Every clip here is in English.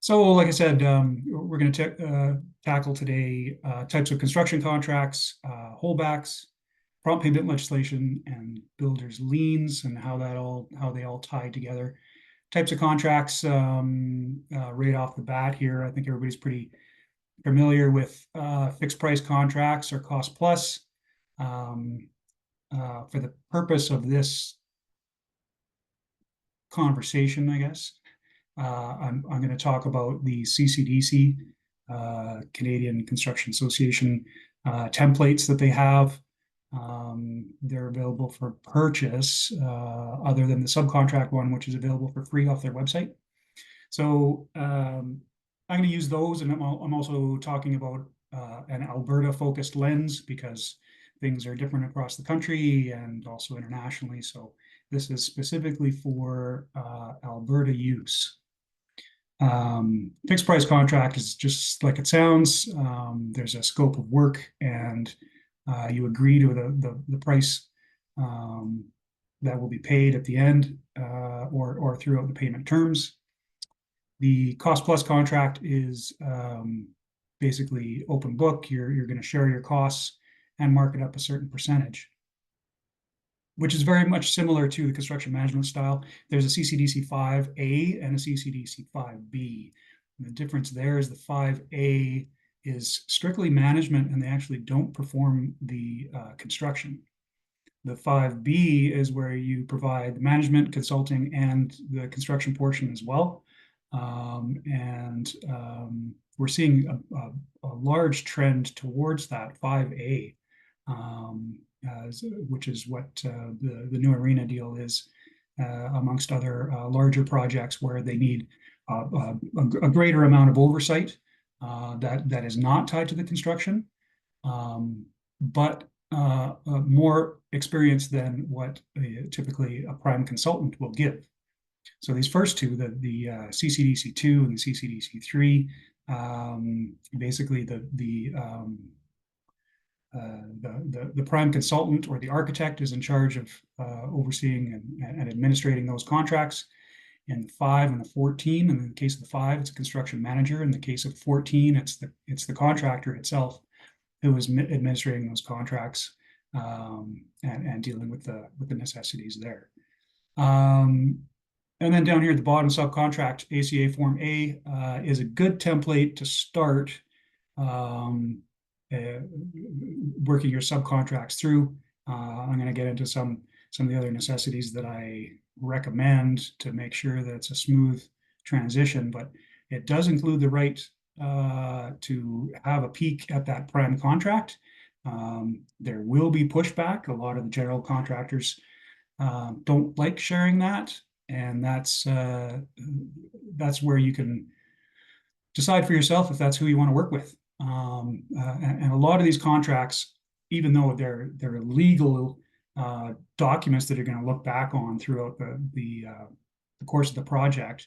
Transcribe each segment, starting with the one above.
So, like I said, we're going to tackle today types of construction contracts, holdbacks, prompt payment legislation, and builders' liens, and how they all tie together. Types of contracts right off the bat here. I think everybody's pretty familiar with fixed price contracts or cost plus. Um, for the purpose of this conversation, I guess, I'm going to talk about the CCDC, Canadian Construction Association templates that they have. They're available for purchase, other than the subcontract one, which is available for free off their website. So I'm going to use those, and I'm also talking about an Alberta-focused lens because things are different across the country and also internationally. So this is specifically for Alberta use. Fixed price contract is just like it sounds. There's a scope of work, and you agree to the price that will be paid at the end or throughout the payment terms. The cost plus contract is basically open book. You're going to share your costs and mark it up a certain percentage, which is very much similar to the construction management style. There's a CCDC 5A and a CCDC 5B. And the difference there is the 5A is strictly management, and they actually don't perform the construction. The 5B is where you provide the management, consulting, and the construction portion as well. We're seeing a large trend towards that 5A, which is what the new arena deal is, amongst other larger projects where they need a greater amount of oversight that is not tied to the construction, but more experience than what typically a prime consultant will give. So these first two, the CCDC 2 and the CCDC 3, basically the prime consultant or the architect is in charge of overseeing and administrating those contracts. In the 5 and the 14, in the case of the 5, it's a construction manager. In the case of 14, it's the contractor itself who is administrating those contracts, and dealing with the necessities there. And then down here at the bottom, subcontract ACA Form A is a good template to start working your subcontracts through. I'm going to get into some of the other necessities that I recommend to make sure that it's a smooth transition, but it does include the right to have a peek at that prime contract. There will be pushback. A lot of the general contractors don't like sharing that, and that's where you can decide for yourself if that's who you want to work with. And a lot of these contracts, even though they're legal documents that you're going to look back on throughout the course of the project,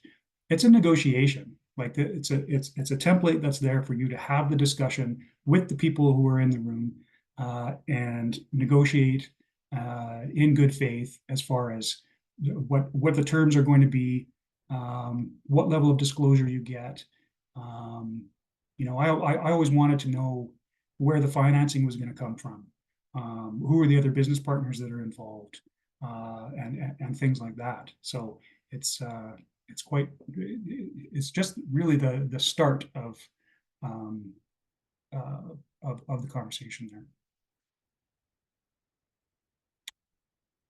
it's a negotiation. Like it's a template that's there for you to have the discussion with the people who are in the room, and negotiate in good faith as far as what the terms are going to be, what level of disclosure you get. I always wanted to know where the financing was going to come from, who are the other business partners that are involved, and things like that. So it's just really the start of the conversation there.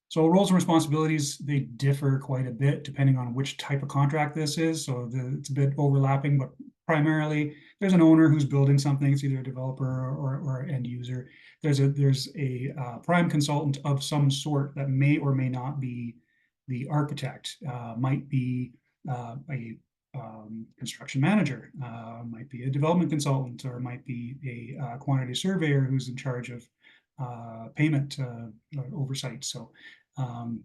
So roles and responsibilities, they differ quite a bit depending on which type of contract this is. So it's a bit overlapping, but primarily there's an owner who's building something. It's either a developer or end user. There's a prime consultant of some sort that may or may not be the architect, might be a construction manager, might be a development consultant, or might be a quantity surveyor who's in charge of payment oversight. So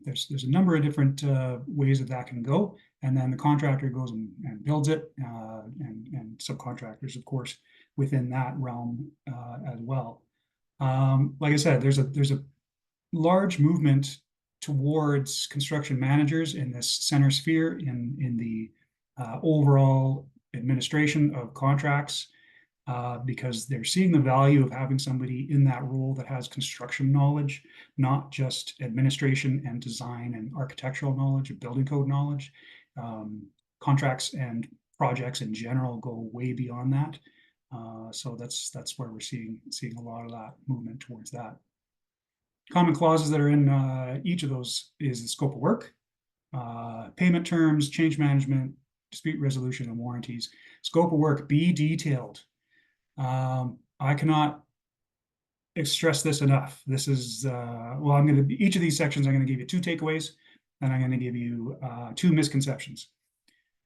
there's a number of different ways that can go, and then the contractor goes and builds it, and subcontractors, of course, within that realm as well. Like I said, there's a large movement towards construction managers in this center sphere in the overall administration of contracts, because they're seeing the value of having somebody in that role that has construction knowledge, not just administration and design and architectural knowledge, building code knowledge. Contracts and projects in general go way beyond that. So that's where we're seeing a lot of that movement towards that. Common clauses that are in each of those is the scope of work, payment terms, change management, dispute resolution, and warranties. Scope of work, be detailed. I cannot stress this enough. This is, well, each of these sections, I'm going to give you 2 takeaways, and I'm going to give you 2 misconceptions.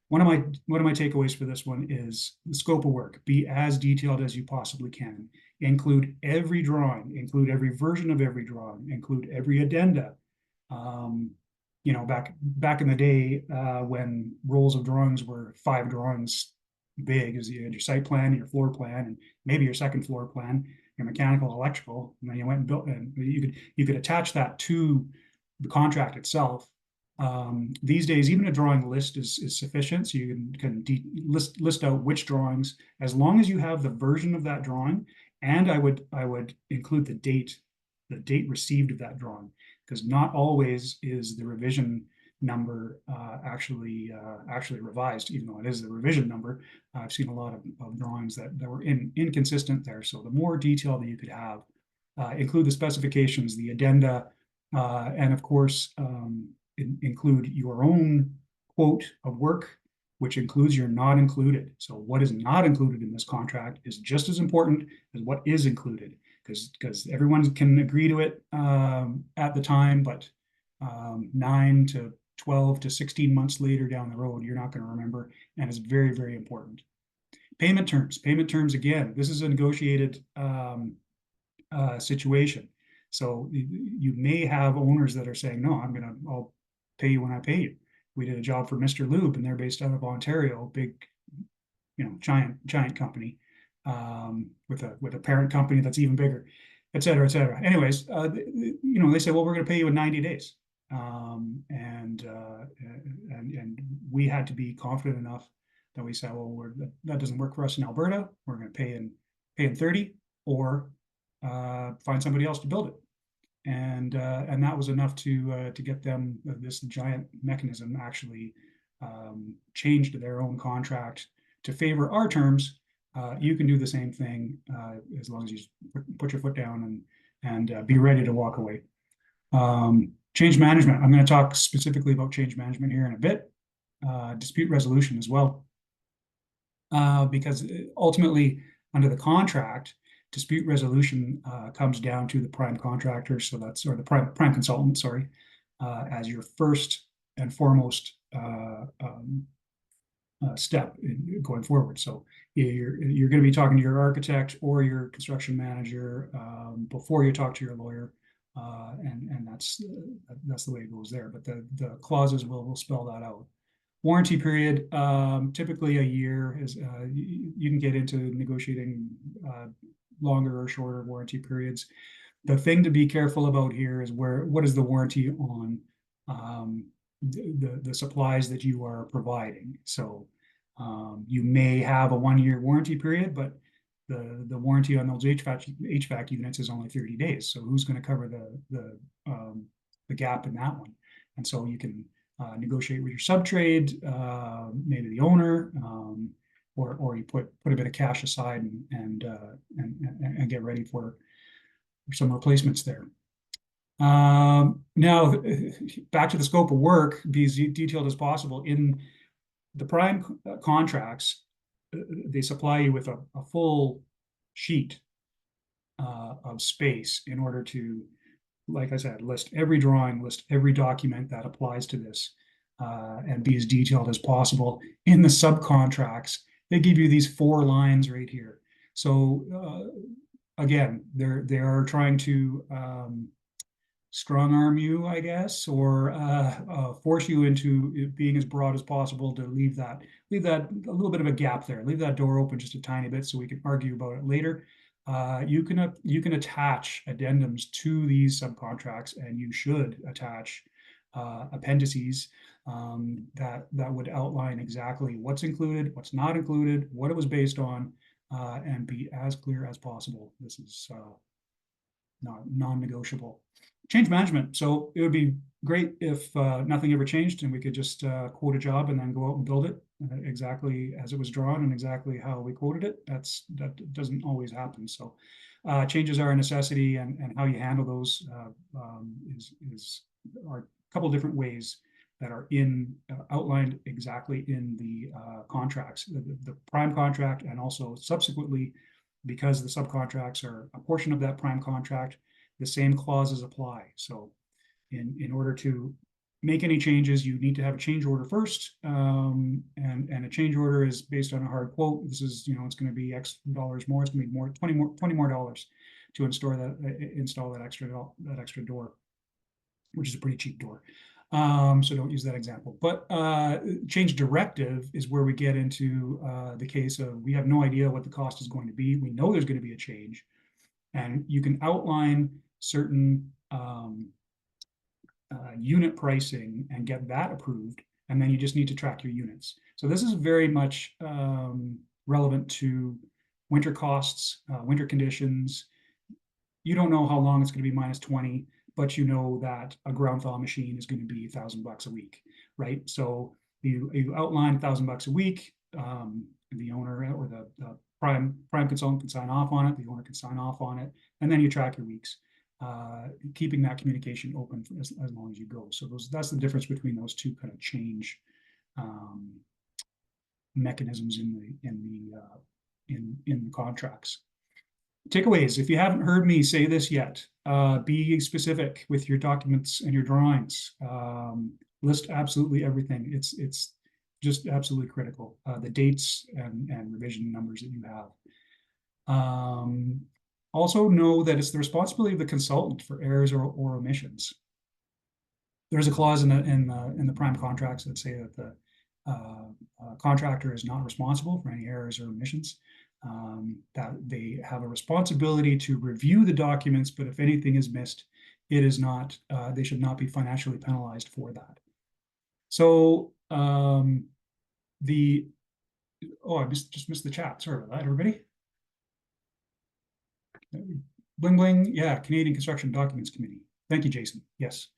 One of my takeaways for this one is the scope of work. Be as detailed as you possibly can. Include every drawing, include every version of every drawing, include every addenda. You know, back in the day, when rolls of drawings were 5 drawings big, as you had your site plan, your floor plan, and maybe your second floor plan, your mechanical, electrical, and then you went and built, and you could attach that to the contract itself. These days, even a drawing list is sufficient, so you can list out which drawings, as long as you have the version of that drawing, and I would include the date received of that drawing, because not always is the revision number actually revised, even though it is the revision number. I've seen a lot of drawings that were inconsistent there. So the more detail that you could have, include the specifications, the addenda, and of course, include your own quote of work, which includes your not included. So what is not included in this contract is just as important as what is included, because everyone can agree to it at the time, but 9 to 12 to 16 months later down the road, you're not going to remember, and it's very, very important. Payment terms. Payment terms, again, this is a negotiated situation. So you may have owners that are saying, no, I'll pay you when I pay you. We did a job for Mr. Lube, and they're based out of Ontario, big, giant company, with a parent company that's even bigger, et cetera, et cetera. Anyways, they say, well, we're going to pay you in 90 days. And we had to be confident enough that we said, well, that doesn't work for us in Alberta. We're going to pay in 30, or find somebody else to build it. And that was enough to get them, this giant mechanism actually changed their own contract to favor our terms. You can do the same thing as long as you put your foot down and be ready to walk away. Change management. I'm going to talk specifically about change management here in a bit. Dispute resolution as well, because ultimately under the contract, dispute resolution comes down to the prime contractor, or the prime consultant, sorry, as your first and foremost step in going forward. So you're going to be talking to your architect or your construction manager before you talk to your lawyer, and that's the way it goes there. But the clauses will spell that out. Warranty period, typically a year. Is you can get into negotiating longer or shorter warranty periods. The thing to be careful about here is what is the warranty on the supplies that you are providing. So you may have a 1-year warranty period, but the warranty on those HVAC units is only 30 days. So who's going to cover the gap in that one? And so you can negotiate with your subtrade, maybe the owner, or you put a bit of cash aside and get ready for some replacements there. Now, back to the scope of work, be as detailed as possible. In the prime contracts, they supply you with a full sheet of space in order to, like I said, list every drawing, list every document that applies to this, and be as detailed as possible. In the subcontracts, they give you these 4 lines right here. So again, they are trying to strong arm you, I guess, or force you into being as broad as possible to leave that a little bit of a gap there, leave that door open just a tiny bit so we can argue about it later. You can attach addendums to these subcontracts, and you should attach appendices that would outline exactly what's included, what's not included, what it was based on, and be as clear as possible. This is non-negotiable. Change management. So it would be great if nothing ever changed and we could just quote a job and then go out and build it exactly as it was drawn and exactly how we quoted it. That doesn't always happen. So changes are a necessity, and how you handle those are a couple different ways that are outlined exactly in the contracts, the prime contract, and also subsequently, because the subcontracts are a portion of that prime contract, the same clauses apply. So in order to make any changes, you need to have a change order first. And a change order is based on a hard quote. This is, it's going to be X dollars more. It's going to be $20 more dollars to install that extra door, which is a pretty cheap door. So don't use that example. But change directive is where we get into the case of we have no idea what the cost is going to be. We know there's going to be a change, and you can outline certain unit pricing and get that approved, and then you just need to track your units. So this is very much relevant to winter costs, winter conditions. You don't know how long it's going to be -20, but you know that a ground thaw machine is going to be $1,000 a week, right? So you outline $1,000 a week. The owner or the prime consultant can sign off on it. The owner can sign off on it, and then you track your weeks, keeping that communication open for as long as you go. So that's the difference between those two kind of change mechanisms in the contracts. Takeaways. If you haven't heard me say this yet, be specific with your documents and your drawings. List absolutely everything. It's just absolutely critical. The dates and revision numbers that you have. Also know that it's the responsibility of the consultant for errors or omissions. There's a clause in the prime contracts that say that the contractor is not responsible for any errors or omissions. That they have a responsibility to review the documents, but if anything is missed, it is not. They should not be financially penalized for that. So I just missed the chat. Sorry about that, everybody. Bling bling. Yeah, Canadian Construction Documents Committee. Thank you, Jason. Yes.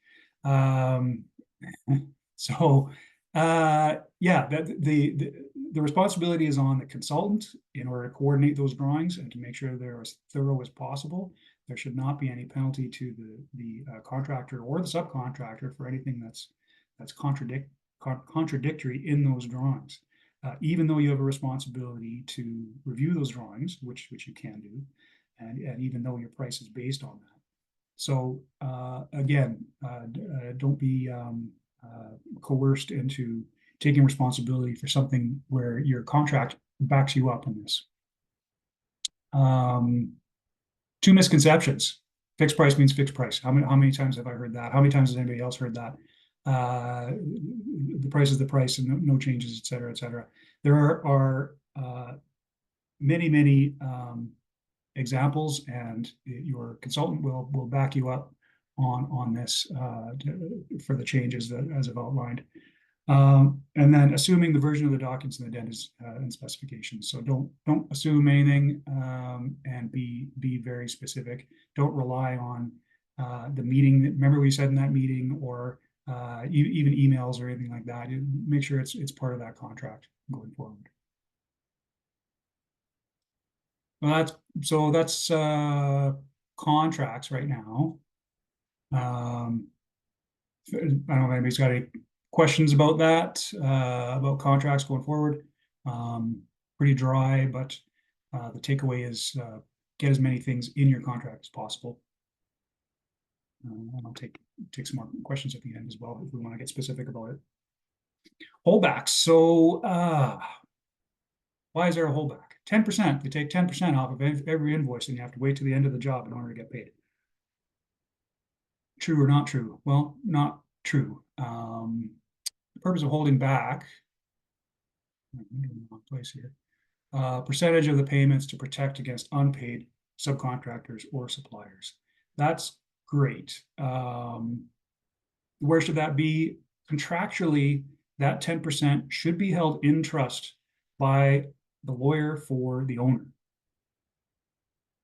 So yeah, the responsibility is on the consultant in order to coordinate those drawings and to make sure they're as thorough as possible. There should not be any penalty to the contractor or the subcontractor for anything that's contradictory in those drawings, even though you have a responsibility to review those drawings, which you can do, and even though your price is based on that. So again, don't be coerced into taking responsibility for something where your contract backs you up on this. 2 misconceptions. Fixed price means fixed price. How many times have I heard that? How many times has anybody else heard that? The price is the price and no changes, et cetera, et cetera. There are many examples, and your consultant will back you up on this for the changes as I've outlined. And then assuming the version of the documents and the addendums and specifications. So don't assume anything, and be very specific. Don't rely on the meeting. Remember we said in that meeting, or even emails or anything like that. You make sure it's part of that contract going forward. Well, that's contracts right now. I don't know if anybody's got any questions about that, about contracts going forward. Pretty dry, but the takeaway is get as many things in your contract as possible. And I'll take some more questions at the end as well if we want to get specific about it. Holdbacks. So why is there a holdback? 10%. They take 10% off of every invoice, and you have to wait to the end of the job in order to get paid. True or not true? Well, not true. The purpose of holding back, I'm in the wrong place here, percentage of the payments to protect against unpaid subcontractors or suppliers. That's great. Where should that be? Contractually, that 10% should be held in trust by the lawyer for the owner.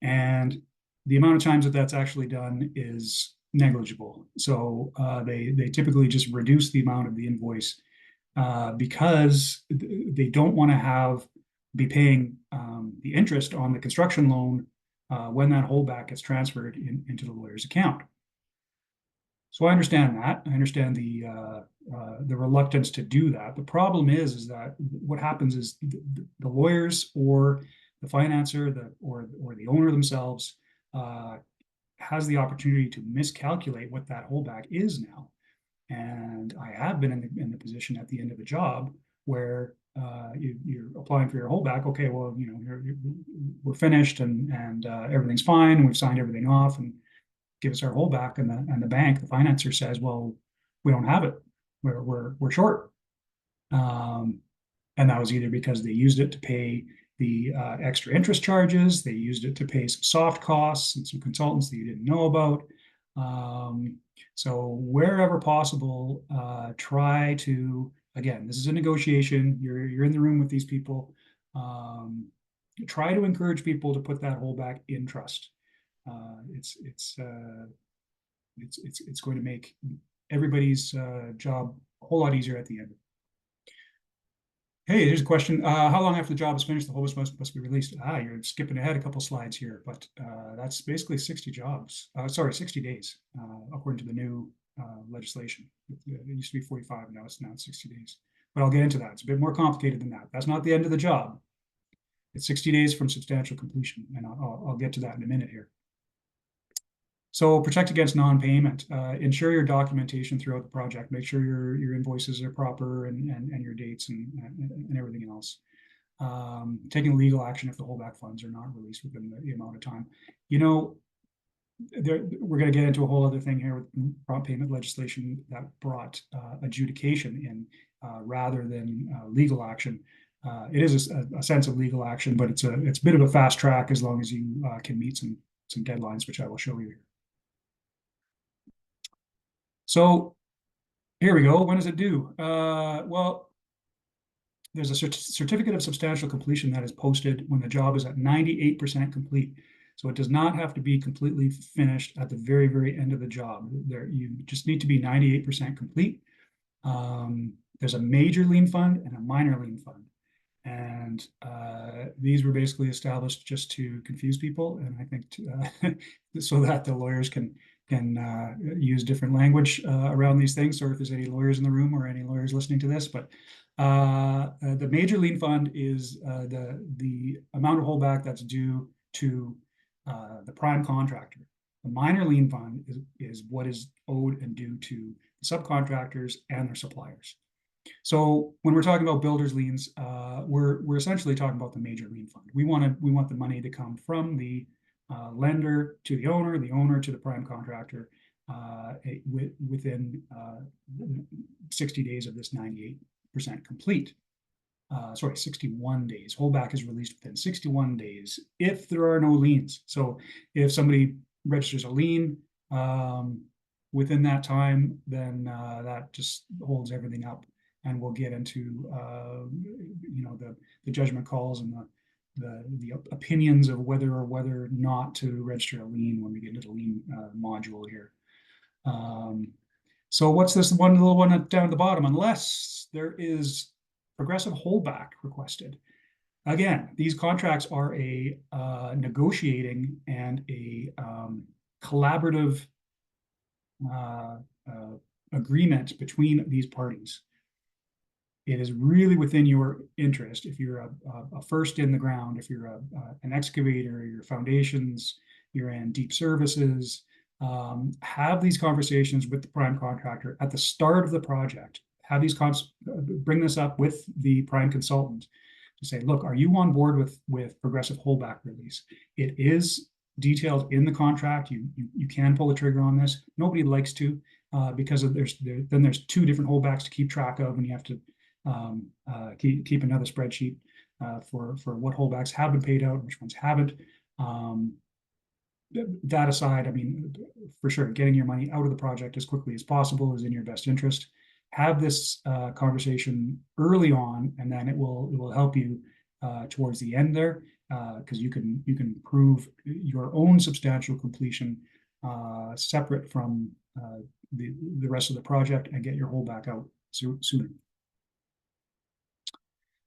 And the amount of times that that's actually done is negligible. So they typically just reduce the amount of the invoice because they don't want to be paying the interest on the construction loan when that holdback gets transferred into the lawyer's account. So I understand that. I understand the reluctance to do that. The problem is that what happens is the lawyers or the financer or the owner themselves has the opportunity to miscalculate what that holdback is now. And I have been in the position at the end of a job where you're applying for your holdback. Okay, well, we're finished and everything's fine. And we've signed everything off and give us our holdback. And the bank, the financer says, well, we don't have it. We're short. And that was either because they used it to pay the extra interest charges, they used it to pay some soft costs and some consultants that you didn't know about. So wherever possible, try to, again, this is a negotiation. You're in the room with these people. Try to encourage people to put that holdback in trust. It's going to make everybody's job a whole lot easier at the end. Hey, here's a question. How long after the job is finished, the holdback must be released? You're skipping ahead a couple slides here, but that's basically 60 jobs. 60 days, according to the new legislation. It used to be 45, now it's 60 days. But I'll get into that. It's a bit more complicated than that. That's not the end of the job. It's 60 days from substantial completion, and I'll get to that in a minute here. So protect against non-payment. Ensure your documentation throughout the project. Make sure your invoices are proper and your dates and everything else. Taking legal action if the holdback funds are not released within the amount of time. We're going to get into a whole other thing here with prompt payment legislation that brought adjudication in rather than legal action. It is a sense of legal action, but it's a bit of a fast track as long as you can meet some deadlines, which I will show you here. So here we go. When does it due? Well, there's a certificate of substantial completion that is posted when the job is at 98% complete. So it does not have to be completely finished at the very, very end of the job. You just need to be 98% complete. There's a major lien fund and a minor lien fund. And these were basically established just to confuse people. And I think so that the lawyers can use different language around these things. Or if there's any lawyers in the room or any lawyers listening to this, but the major lien fund is the amount of holdback that's due to the prime contractor. The minor lien fund is what is owed and due to the subcontractors and their suppliers. So when we're talking about builders liens, we're essentially talking about the major lien fund. We want the money to come from the lender to the owner to the prime contractor within 60 days of this 98% complete. 61 days. Holdback is released within 61 days if there are no liens. So if somebody registers a lien within that time, then that just holds everything up. And we'll get into the judgment calls and the opinions of whether or not to register a lien when we get into the lien module here. So what's this one little one down at the bottom? Unless there is progressive holdback requested. Again, these contracts are a negotiating and a collaborative agreement between these parties. It is really within your interest if you're a first in the ground, if you're an excavator, your foundations, you're in deep services, have these conversations with the prime contractor at the start of the project. Have these bring this up with the prime consultant to say, look, are you on board with progressive holdback release? It is detailed in the contract. You can pull the trigger on this. Nobody likes to because there's two different holdbacks to keep track of, and you have to keep another spreadsheet for what holdbacks have been paid out and which ones haven't. that aside, I mean, for sure, getting your money out of the project as quickly as possible is in your best interest. Have this conversation early on, and then it will help you towards the end there, because you can prove your own substantial completion separate from the rest of the project and get your holdback out sooner.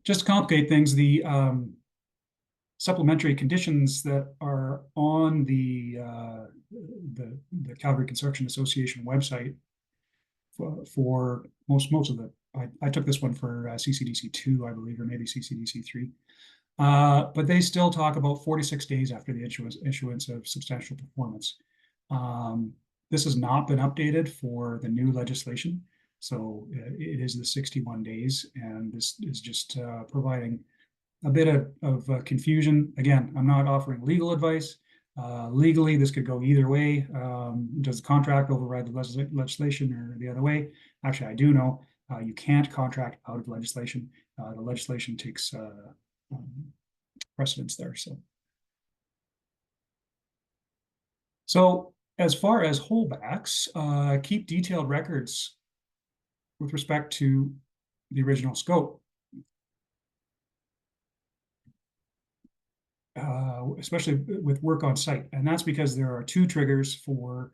Just to complicate things, the supplementary conditions that are on the Calgary Construction Association website for most of the, I took this one for CCDC 2, I believe, or maybe CCDC 3. But they still talk about 46 days after the issuance of substantial performance. This has not been updated for the new legislation, so it is the 61 days, and this is just providing a bit of confusion. Again, I'm not offering legal advice. Legally, this could go either way. Does the contract override the legislation or the other way? Actually, I do know you can't contract out of legislation. The legislation takes precedence there. So as far as holdbacks, keep detailed records with respect to the original scope. Especially with work on site. And that's because there are two triggers for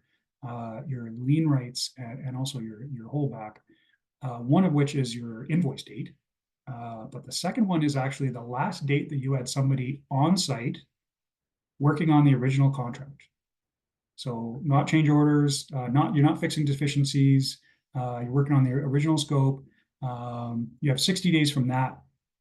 your lien rights and also your holdback. One of which is your invoice date. But the second one is actually the last date that you had somebody on site working on the original contract. So not change orders, you're not fixing deficiencies, you're working on the original scope. You have 60 days from that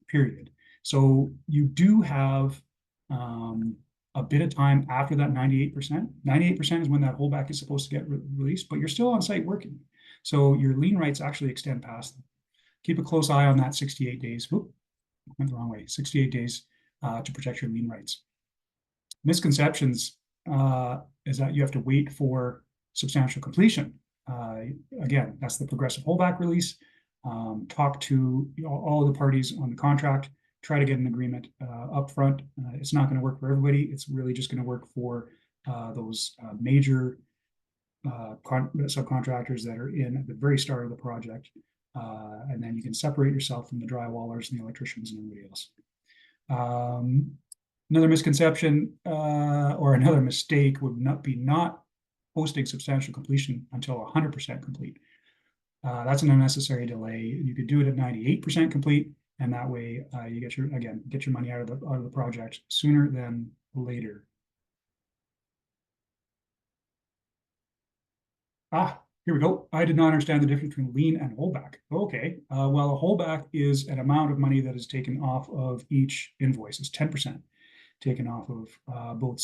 period. So you do have a bit of time after that 98%. 98% is when that holdback is supposed to get released, but you're still on site working. So your lien rights actually extend past them. Keep a close eye on that 68 days. Whoop, went the wrong way. 68 days to protect your lien rights. Misconceptions is that you have to wait for substantial completion. Again, that's the progressive holdback release. Talk to all the parties on the contract. Try to get an agreement up front. It's not going to work for everybody. It's really just going to work for those major subcontractors that are in at the very start of the project. And then you can separate yourself from the drywallers and the electricians and everybody else. Another misconception or another mistake would not posting substantial completion until 100% complete. That's an unnecessary delay. You could do it at 98% complete, and that way you get your money out of the project sooner than later. Here we go. I did not understand the difference between lien and holdback. Okay, well, a holdback is an amount of money that is taken off of each invoice. It's 10% taken off of both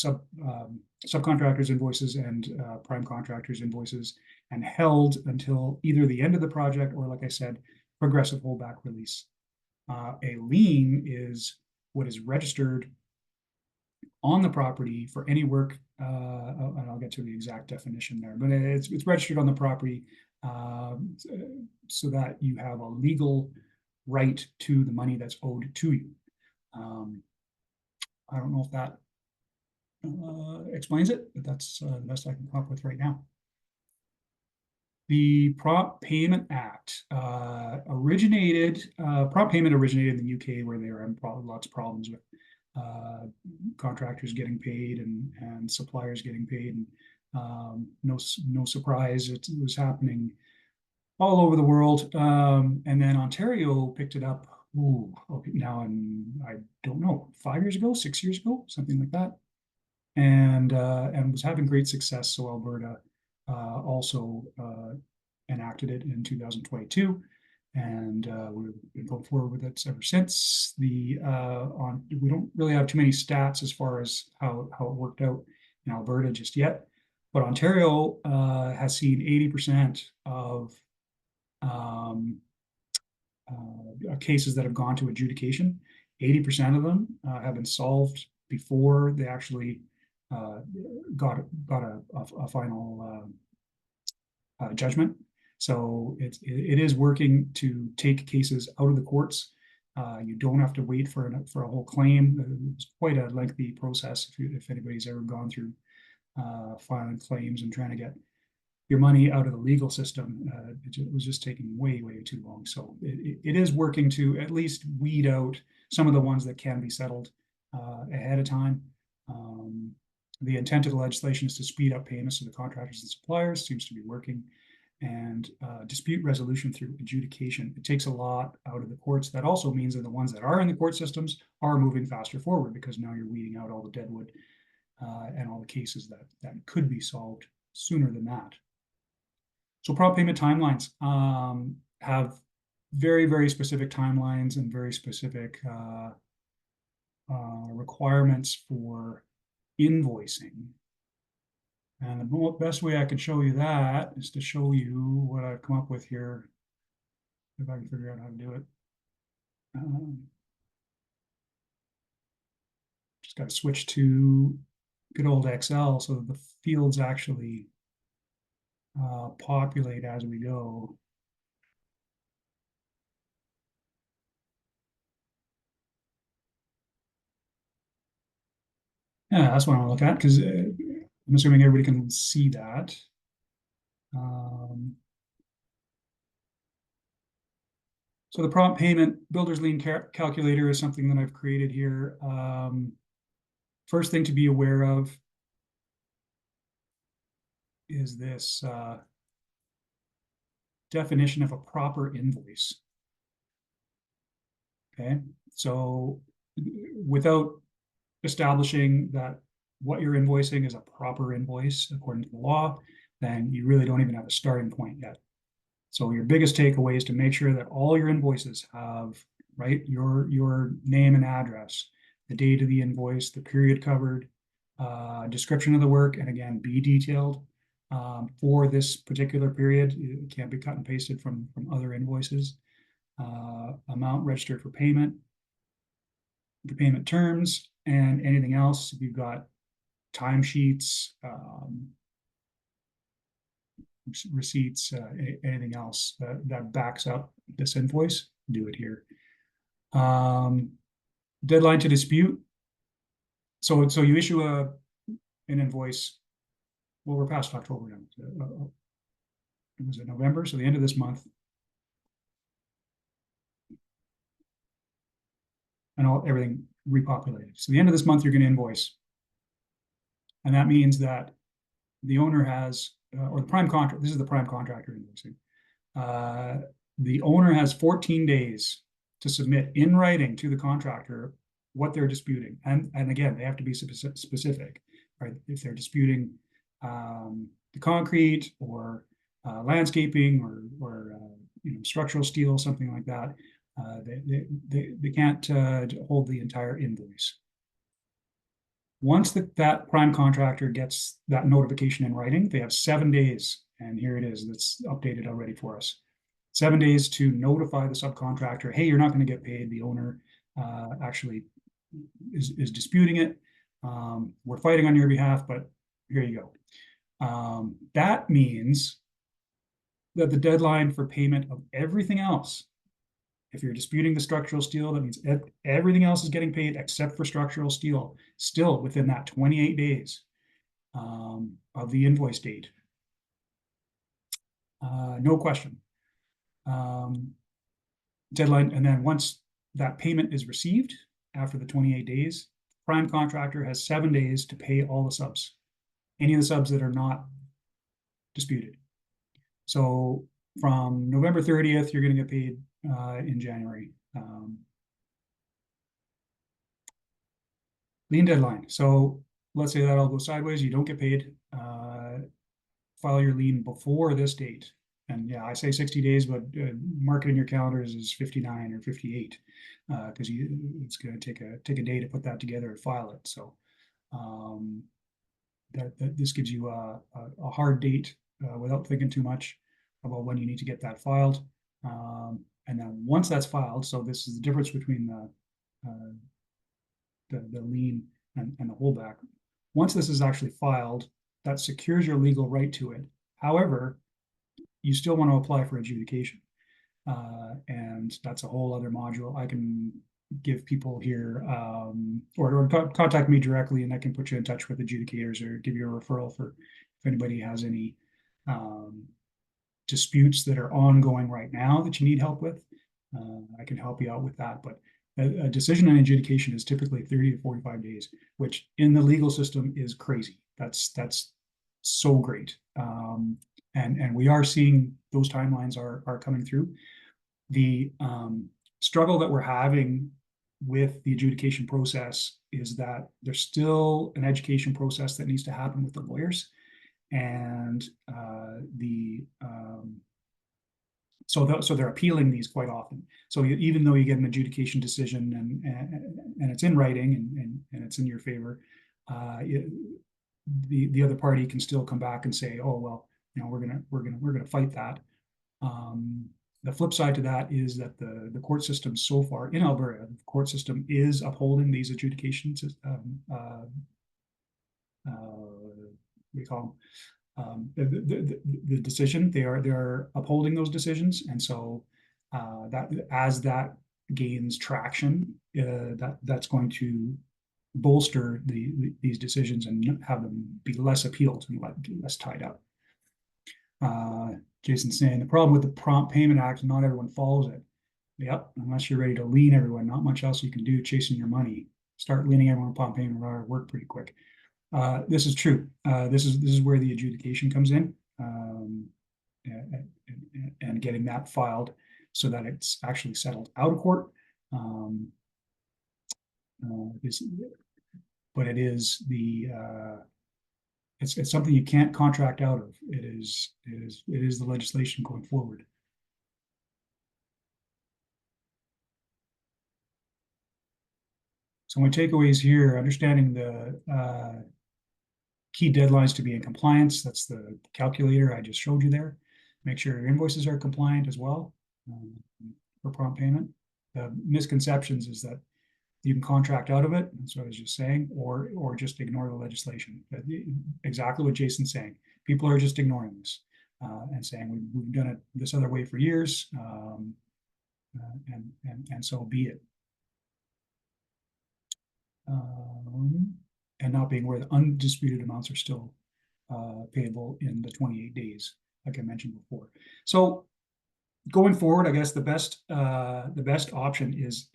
subcontractors' invoices and prime contractors' invoices, and held until either the end of the project or, like I said, progressive holdback release. A lien is what is registered on the property for any work, and I'll get to the exact definition there, but it's registered on the property so that you have a legal right to the money that's owed to you. I don't know if that explains it, but that's the best I can come up with right now. The Prompt Payment Act Prompt Payment originated in the UK, where there are lots of problems with contractors getting paid and suppliers getting paid. And no surprise, it was happening all over the world. And then Ontario picked it up. Okay, now I don't know, 5 years ago, 6 years ago, something like that, and was having great success. So Alberta also enacted it in 2022, and we've been going forward with it ever since. We don't really have too many stats as far as how it worked out in Alberta just yet, but Ontario has seen 80% of cases that have gone to adjudication. 80% of them have been solved before they actually got a final judgment. So it is working to take cases out of the courts. You don't have to wait for a whole claim. It's quite a lengthy process if anybody's ever gone through filing claims and trying to get your money out of the legal system. It was just taking way too long. So it is working to at least weed out some of the ones that can be settled ahead of time. The intent of the legislation is to speed up payments to the contractors and suppliers. Seems to be working. And dispute resolution through adjudication. It takes a lot out of the courts. That also means that the ones that are in the court systems are moving faster forward, because now you're weeding out all the deadwood and all the cases that could be solved sooner than that. So prompt payment timelines have very specific timelines and very specific requirements for invoicing. And the best way I can show you that is to show you what I've come up with here, if I can figure out how to do it. Just got to switch to good old Excel so that the fields actually populate as we go. Yeah, that's what I want to look at, because I'm assuming everybody can see that. So the prompt payment builder's lien calculator is something that I've created here. First thing to be aware of is this definition of a proper invoice. Okay, so without establishing that what you're invoicing is a proper invoice according to the law, then you really don't even have a starting point yet. So your biggest takeaway is to make sure that all your invoices have, right, your name and address, the date of the invoice, the period covered, description of the work, and again, be detailed for this particular period. It can't be cut and pasted from other invoices. Amount registered for payment, the payment terms, and anything else. If you've got timesheets, receipts, anything else that backs up this invoice, do it here. Deadline to dispute. So you issue an invoice. Well, we're past October now. It was in November, so the end of this month. And everything repopulated. So the end of this month, you're going to invoice. And that means that the owner has, or the prime contract, this is the prime contractor invoicing. The owner has 14 days to submit in writing to the contractor what they're disputing. And again, they have to be specific, right? If they're disputing the concrete or landscaping or structural steel, something like that, they can't hold the entire invoice. Once that prime contractor gets that notification in writing, they have 7 days, and here it is, that's updated already for us. 7 days to notify the subcontractor, hey, you're not going to get paid. The owner actually is disputing it. We're fighting on your behalf, but here you go. That means that the deadline for payment of everything else, if you're disputing the structural steel, that means everything else is getting paid except for structural steel, still within that 28 days of the invoice date. No question. Deadline, and then once that payment is received after the 28 days, prime contractor has 7 days to pay all the subs, any of the subs that are not disputed. So from November 30th, you're going to get paid in January. Lien deadline. So let's say that all goes sideways, you don't get paid. File your lien before this date. And yeah, I say 60 days, but mark it in your calendars as 59 or 58 because it's going to take a day to put that together and file it. So this gives you a hard date without thinking too much about when you need to get that filed. And then once that's filed, so this is the difference between the lien and the holdback. Once this is actually filed, that secures your legal right to it. However, you still want to apply for adjudication. And that's a whole other module. I can give people here, or contact me directly, and I can put you in touch with adjudicators or give you a referral for if anybody has any disputes that are ongoing right now that you need help with. I can help you out with that. But a decision on adjudication is typically 30 to 45 days, which in the legal system is crazy. That's so great. And we are seeing those timelines are coming through. The struggle that we're having with the adjudication process is that there's still an education process that needs to happen with the lawyers, and so they're appealing these quite often. So even though you get an adjudication decision and it's in writing and it's in your favor, the other party can still come back and say, oh well, we're gonna fight that. The flip side to that is that the court system so far in Alberta, the court system is upholding these adjudications. We call them the decision. They are upholding those decisions, and so that as that gains traction, that's going to bolster these decisions and have them be less appealed and less tied up. Jason's saying the problem with the Prompt Payment Act, not everyone follows it. Yep, unless you're ready to lien everyone, not much else you can do chasing your money. Start leaning everyone prompt payment work pretty quick. This is true. This is where the adjudication comes in, and getting that filed so that it's actually settled out of court. But it is it's something you can't contract out of. It is the legislation going forward. So my takeaways here: understanding the key deadlines to be in compliance. That's the calculator I just showed you there. Make sure your invoices are compliant as well for prompt payment. The misconceptions is that you can contract out of it. That's what I was just saying, or just ignore the legislation. Exactly what Jason's saying. People are just ignoring this and saying we've done it this other way for years, and so be it. And not being aware the undisputed amounts are still payable in the 28 days, like I mentioned before. So going forward, I guess the best option is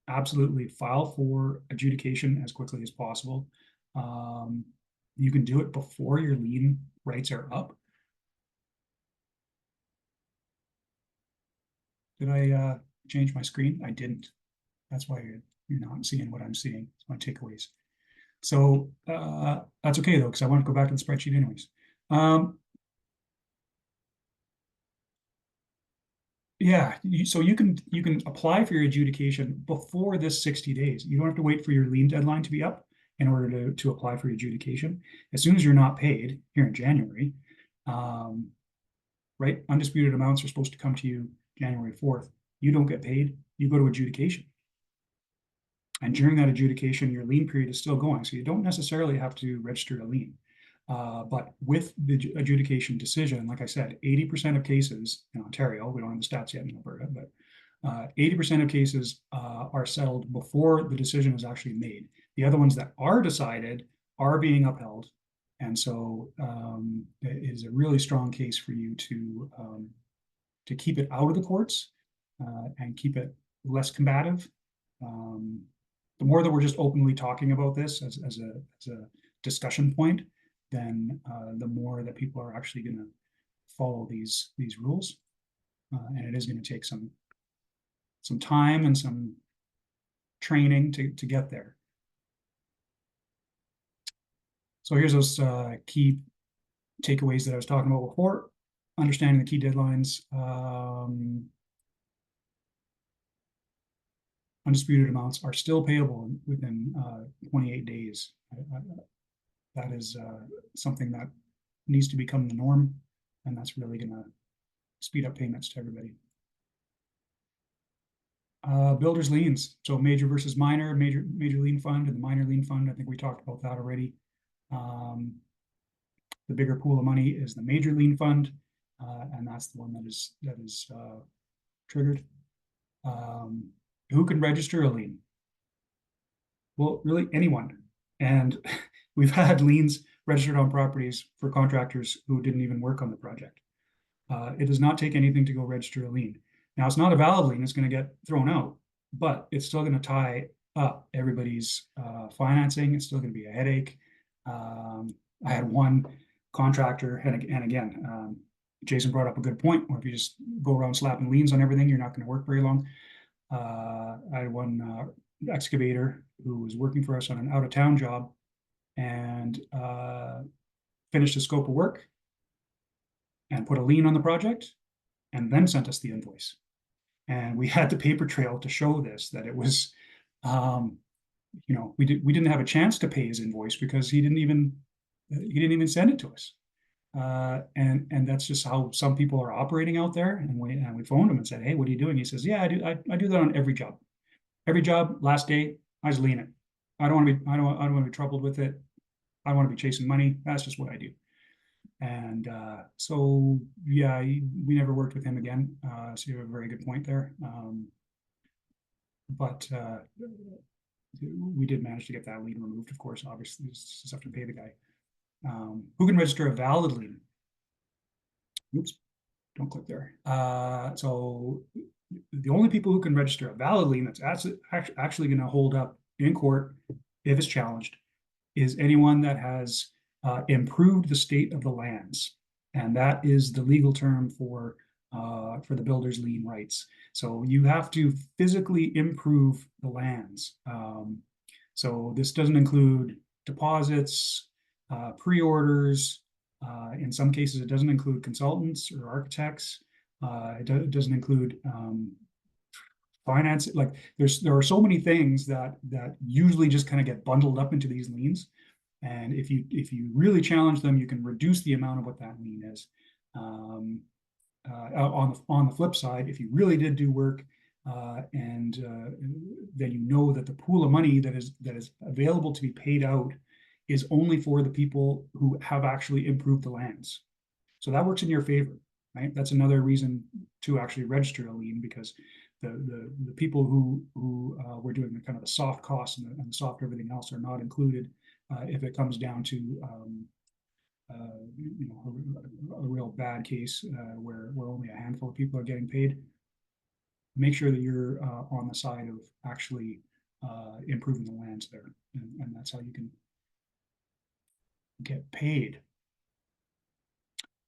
absolutely file for adjudication as quickly as possible. You can do it before your lien rights are up. Did I change my screen? I didn't. That's why you're not seeing what I'm seeing. It's my takeaways. So that's okay though, because I want to go back to the spreadsheet anyways. Yeah, so you can apply for your adjudication before this 60 days. You don't have to wait for your lien deadline to be up in order to apply for your adjudication. As soon as you're not paid here in January, right? Undisputed amounts are supposed to come to you January 4th. You don't get paid, you go to adjudication. And during that adjudication, your lien period is still going. So you don't necessarily have to register a lien. But with the adjudication decision, like I said, 80% of cases in Ontario, we don't have the stats yet in Alberta, but 80% of cases are settled before the decision is actually made. The other ones that are decided are being upheld. And so it is a really strong case for you to keep it out of the courts and keep it less combative. The more that we're just openly talking about this as a discussion point, then the more that people are actually going to follow these rules, and it is going to take some time and some training to get there. So here's those key takeaways that I was talking about before. Understanding the key deadlines. Undisputed amounts are still payable within 28 days. That is something that needs to become the norm, and that's really going to speed up payments to everybody. Builders liens, so major versus minor, major lien fund and the minor lien fund. I think we talked about that already. The bigger pool of money is the major lien fund, and that's the one that is triggered. who can register a lien? Well, really anyone. And we've had liens registered on properties for contractors who didn't even work on the project. It does not take anything to go register a lien. Now, it's not a valid lien, it's going to get thrown out, but it's still going to tie up everybody's financing. It's still going to be a headache. I had one contractor, and again, Jason brought up a good point, where if you just go around slapping liens on everything, you're not going to work very long. I had one excavator who was working for us on an out-of-town job, and finished the scope of work and put a lien on the project, and then sent us the invoice. And we had the paper trail to show this, that it was, we didn't have a chance to pay his invoice because he didn't even send it to us. And that's just how some people are operating out there. And we phoned him and said, "Hey, what are you doing?" He says, "Yeah, I do that on every job. Every job, last day, I just lien it. I don't want to be troubled with it. I want to be chasing money. That's just what I do." And so, yeah, we never worked with him again. So you have a very good point there. But we did manage to get that lien removed, of course. Obviously, you just have to pay the guy. Who can register a valid lien? Oops, don't click there. So the only people who can register a valid lien that's actually going to hold up in court if it's challenged is anyone that has improved the state of the lands. And that is the legal term for the builder's lien rights. So you have to physically improve the lands. So this doesn't include deposits, pre-orders. In some cases, it doesn't include consultants or architects. It doesn't include finance. Like there are so many things that usually just kind of get bundled up into these liens. And if you really challenge them, you can reduce the amount of what that lien is. On the flip side, if you really did do work, and then you know that the pool of money that is available to be paid out is only for the people who have actually improved the lands. So that works in your favor, right? That's another reason to actually register a lien, because the people who were doing the kind of the soft costs and the soft everything else are not included if it comes down to a real bad case where only a handful of people are getting paid. Make sure that you're on the side of actually improving the lands there, and that's how you can get paid.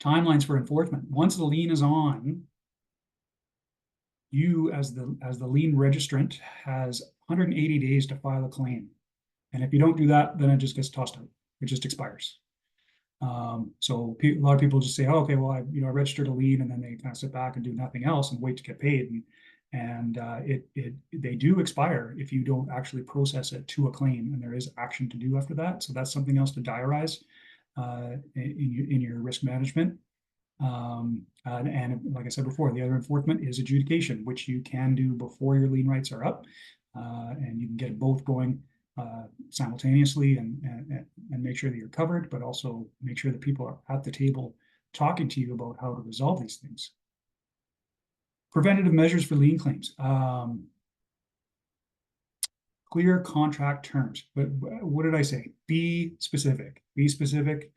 Timelines for enforcement. Once the lien is on, you as the lien registrant has 180 days to file a claim. And if you don't do that, then it just gets tossed out. It just expires. So a lot of people just say, "Oh, okay, well, I registered a lien," and then they kind of sit back and do nothing else and wait to get paid. And they do expire if you don't actually process it to a claim, and there is action to do after that. So that's something else to diarize in your risk management. And like I said before, the other enforcement is adjudication, which you can do before your lien rights are up, and you can get both going simultaneously and make sure that you're covered, but also make sure that people are at the table talking to you about how to resolve these things. Preventative measures for lien claims. Clear contract terms. But what did I say? Be specific. Be specific.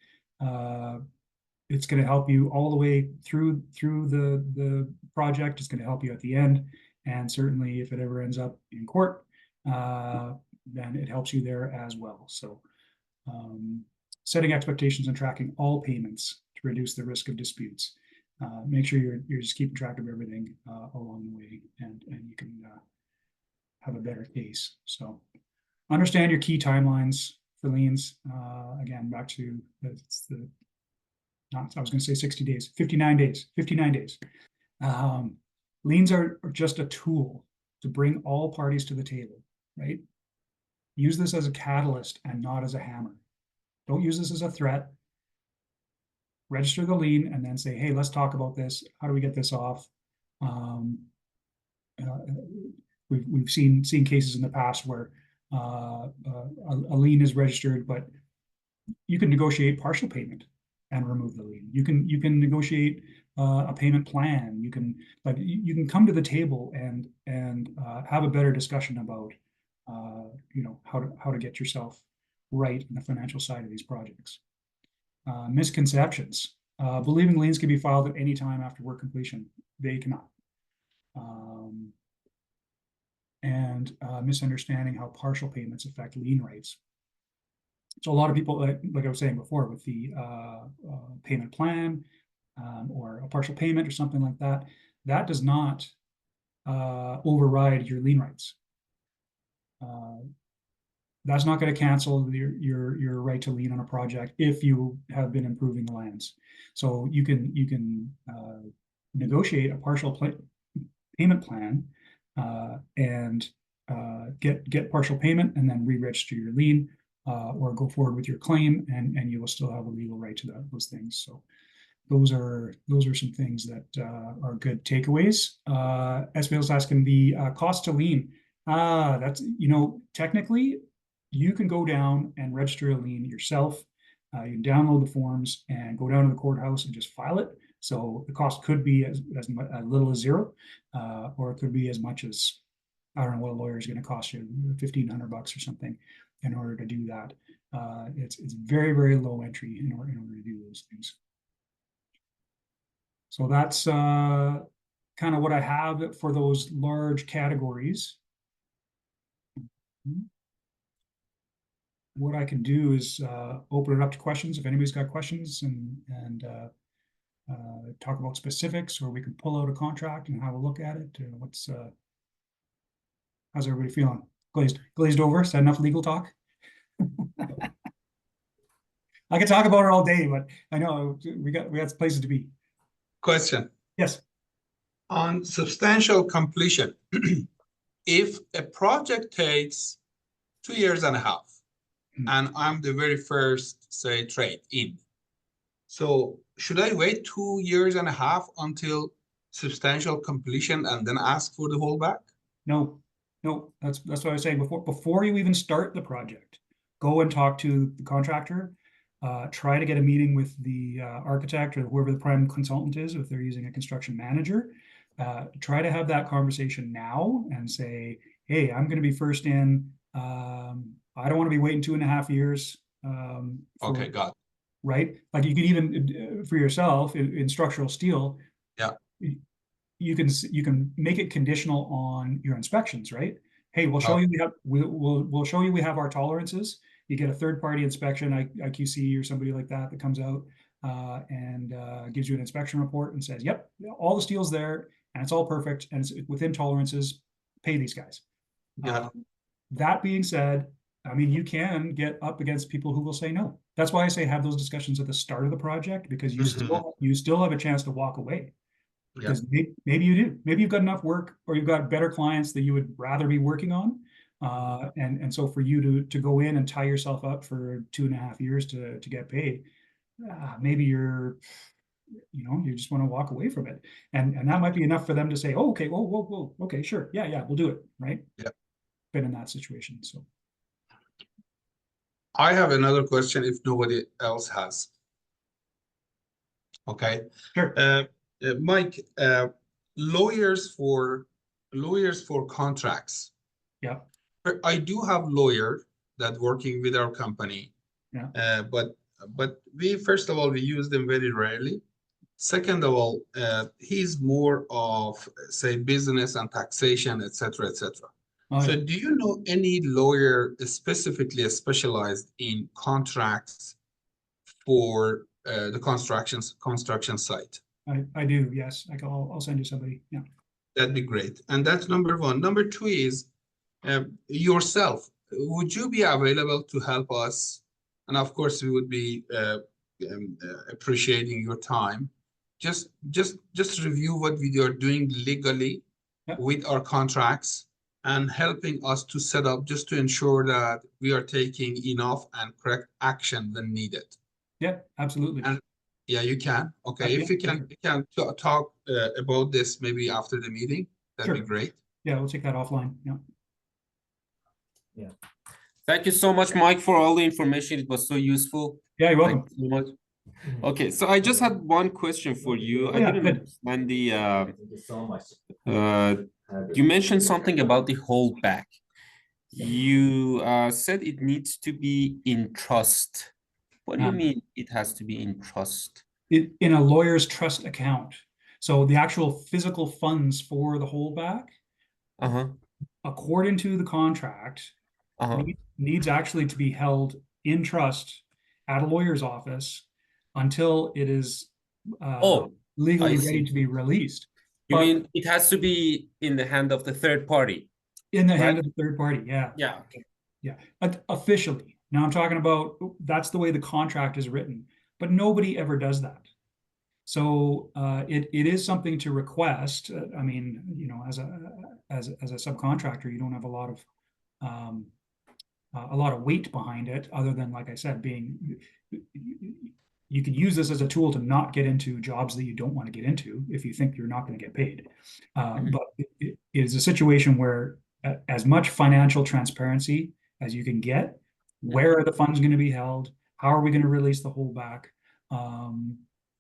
It's going to help you all the way through the project. It's going to help you at the end. And certainly if it ever ends up in court, then it helps you there as well. So setting expectations and tracking all payments to reduce the risk of disputes. Make sure you're just keeping track of everything along the way, and you can have a better case. So understand your key timelines for liens. Again, back to I was going to say 60 days, 59 days, 59 days. Liens are just a tool to bring all parties to the table, right? Use this as a catalyst and not as a hammer. Don't use this as a threat. Register the lien and then say, "Hey, let's talk about this. How do we get this off?" We've seen cases in the past where a lien is registered, but you can negotiate partial payment and remove the lien. You can negotiate a payment plan. You can you can come to the table and have a better discussion about how to get yourself right in the financial side of these projects. Misconceptions. Believing liens can be filed at any time after work completion. They cannot. And misunderstanding how partial payments affect lien rights. So a lot of people, like I was saying before, with the payment plan or a partial payment or something like that, that does not override your lien rights. That's not going to cancel your right to lien on a project if you have been improving the lands. So you can negotiate a partial payment plan and get partial payment and then re-register your lien or go forward with your claim, and you will still have a legal right to those things. So those are some things that are good takeaways. SBL's asking the cost to lien. That's, technically you can go down and register a lien yourself. You can download the forms and go down to the courthouse and just file it. So the cost could be as little as $0, or it could be as much as, I don't know what a lawyer is going to cost you, $1,500 or something in order to do that. It's very, very low entry in order to do those things. So that's kind of what I have for those large categories. What I can do is open it up to questions if anybody's got questions, and talk about specifics, or we can pull out a contract and have a look at it. How's everybody feeling? Glazed over? Is that enough legal talk? I could talk about it all day, but I know we got places to be. Question. Yes. On substantial completion, if a project takes 2.5 years, and I'm the very first, say, trade in, so should I wait 2.5 years until substantial completion and then ask for the holdback? No, that's what I was saying before. Before you even start the project, go and talk to the contractor. Try to get a meeting with the architect or whoever the prime consultant is, if they're using a construction manager. Try to have that conversation now and say, hey, I'm going to be first in. I don't want to be waiting 2.5 years. Okay, got it. Right? Like you can even, for yourself in structural steel, yeah, you can make it conditional on your inspections, right? Hey, we'll show you we'll show you we have our tolerances. You get a third-party inspection, IQC or somebody like that comes out and gives you an inspection report and says, yep, all the steel's there and it's all perfect and it's within tolerances. Pay these guys. Yeah. That being said, I mean, you can get up against people who will say no. That's why I say have those discussions at the start of the project, because you still have a chance to walk away. Because maybe you do. Maybe you've got enough work, or you've got better clients that you would rather be working on. And so for you to go in and tie yourself up for 2.5 years to get paid, maybe you just want to walk away from it. And that might be enough for them to say, oh, okay, whoa, okay, sure. Yeah, we'll do it, right? Yeah. Been in that situation, so. I have another question if nobody else has. Okay. Sure. Mike, lawyers for contracts. Yeah. I do have lawyer that working with our company. Yeah. But we, first of all, we use them very rarely. Second of all, he's more of, say, business and taxation, etc., etc. So yeah. do you know any lawyer specifically specialized in contracts for the construction site? I do, yes. I'll send you somebody. Yeah. That'd be great. And that's number one. Number two is yourself. Would you be available to help us? And of course, we would be appreciating your time. Just review what we are doing legally with our contracts, and helping us to set up, just to ensure that we are taking enough and correct action when needed. Yeah, absolutely. And yeah, you can. Okay, if you can talk about this maybe after the meeting, that'd be great. Yeah, we'll take that offline. Yeah. Thank you so much, Mike, for all the information. It was so useful. Yeah, you're welcome. Thank you so much. Okay, so I just had one question for you. I Yeah, didn't good. understand you mentioned something about the holdback. You said it needs to be in trust. What do you mean it has to be in trust? In a lawyer's trust account. So the actual physical funds for the holdback, Uh-huh. according to the contract, Uh-huh. needs actually to be held in trust at a lawyer's office until it is Oh, I legally ready see. to be released. You But mean it has to be in the hand of the third party, in the right? hand of the third party, yeah. Yeah. Okay. Yeah, officially. Now I'm talking about that's the way the contract is written, but nobody ever does that. So it is something to request. I mean, you know, as a subcontractor, you don't have um, a lot of weight behind it, other than, like I said, being you can use this as a tool to not get into jobs that you don't want to get into if you think you're not going to get paid. But it is a situation where as much financial transparency as you can get, where are the funds going to be held? How are we going to release the holdback?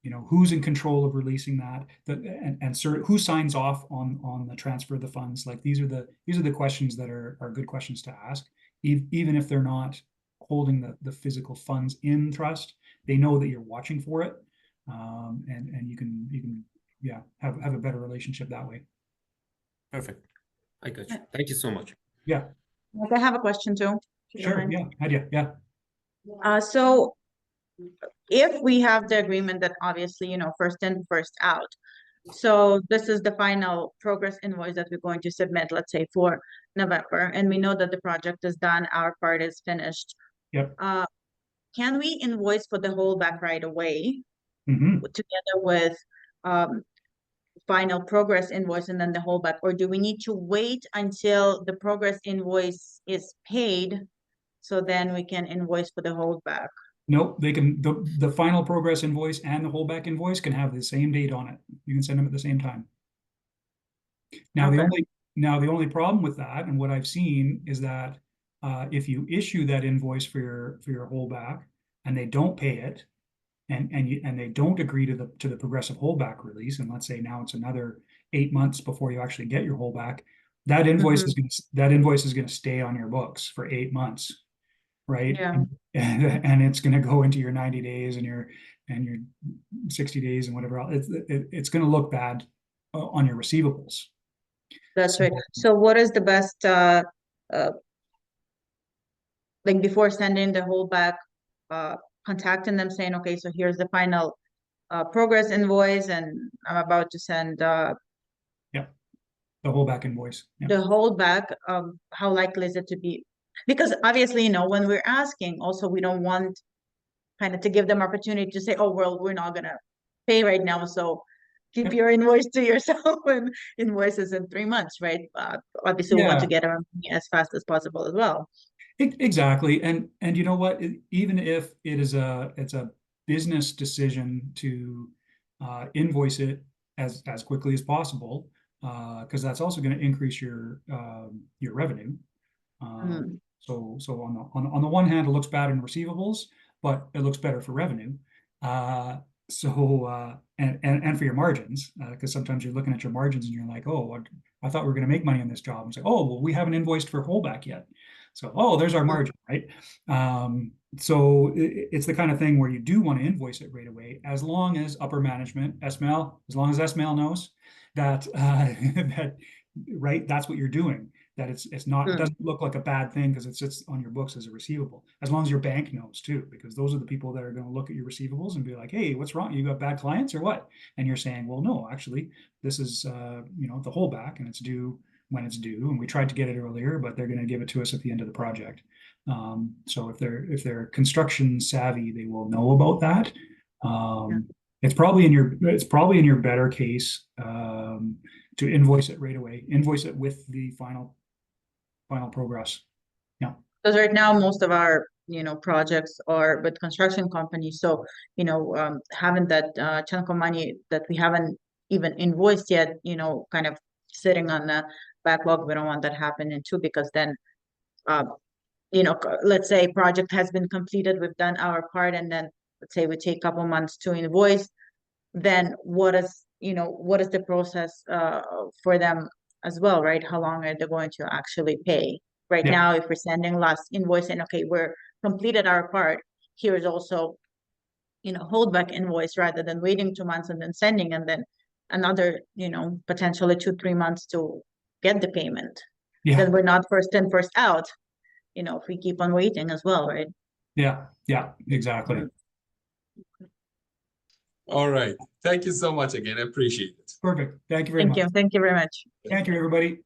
You know, who's in control of releasing that? And who signs off on the transfer of the funds? Like these are the questions that are good questions to ask, even if they're not holding the physical funds in trust. They know that you're watching for it, and you can yeah have a better relationship that way. Perfect. I got you. Thank you so much. Yeah, I have a question too. If you don't sure. mind. Yeah, Nadia. Yeah. So if we have the agreement that obviously, you know, first in, first out. So this is the final progress invoice that we're going to submit, let's say for November, and we know that the project is done, our part is finished. Yep. Can we invoice for the holdback right away Mm-hmm. together with final progress invoice and then the holdback, or do we need to wait until the progress invoice is paid so then we can invoice for the holdback? Nope, they can the final progress invoice and the holdback invoice can have the same date on it. You can send them at the same time. Now Okay. the only problem with that, and what I've seen, is that if you issue that invoice for your holdback and they don't pay it, and they don't agree to the progressive holdback release, and let's say now it's another 8 months before you actually get your holdback, that invoice is going to stay on your books for 8 months, right? Yeah. And it's going to go into your 90 days and your 60 days and whatever else. It's going to look bad on your receivables. That's right. So what is the best like before sending the holdback, contacting them saying, okay, so here's the final progress invoice and I'm about to send Yeah, the holdback invoice. Yeah. the holdback, how likely is it to be? Because obviously, you know, when we're asking, also we don't want kind of to give them opportunity to say, oh, well, we're not gonna pay right now, so keep your invoice to yourself and invoices in 3 months, right? Obviously, we want to get our money as fast as possible as well. Exactly. And you know what? Even if it's a business decision to invoice it as quickly as possible, because that's also going to increase your revenue. So on the one hand, it looks bad in receivables, but it looks better for revenue. And for your margins, because sometimes you're looking at your margins and you're like, oh, I thought we were going to make money on this job. It's like, oh, well, we haven't invoiced for holdback yet. So, oh, there's our margin, right? So it's the kind of thing where you do want to invoice it right away, as long as upper management, SML, as long as SML knows that that right, that's what you're doing. That it's not, it doesn't look like a bad thing because it sits on your books as a receivable. As long as your bank knows too, because those are the people that are going to look at your receivables and be like, hey, what's wrong? You got bad clients or what? And you're saying, well, no, actually, this is you know, the holdback and it's due when it's due, and we tried to get it earlier, but they're going to give it to us at the end of the project. So if they're construction savvy, they will know about that. It's probably in your better case to invoice it right away. Invoice it with the final progress. Yeah. Because right now most of our, you know, projects are with construction companies. So, you know, having that chunk of money that we haven't even invoiced yet, you know, kind of sitting on the backlog, we don't want that happening too, because then, you know, let's say project has been completed, we've done our part, and then let's say we take a couple months to invoice, then what is the process for them as well, right? How long are they going to actually pay? Right Yeah. now, if we're sending last invoice and okay, we're completed our part, here's also holdback invoice, rather than waiting 2 months and then sending, and then another potentially 2-3 months to get the payment. Yeah. Then we're not first in, first out, if we keep on waiting as well, right? Yeah, exactly. All right. Thank you so much again. I appreciate it. Perfect. Thank you very much. Thank you very much. Thank you, everybody.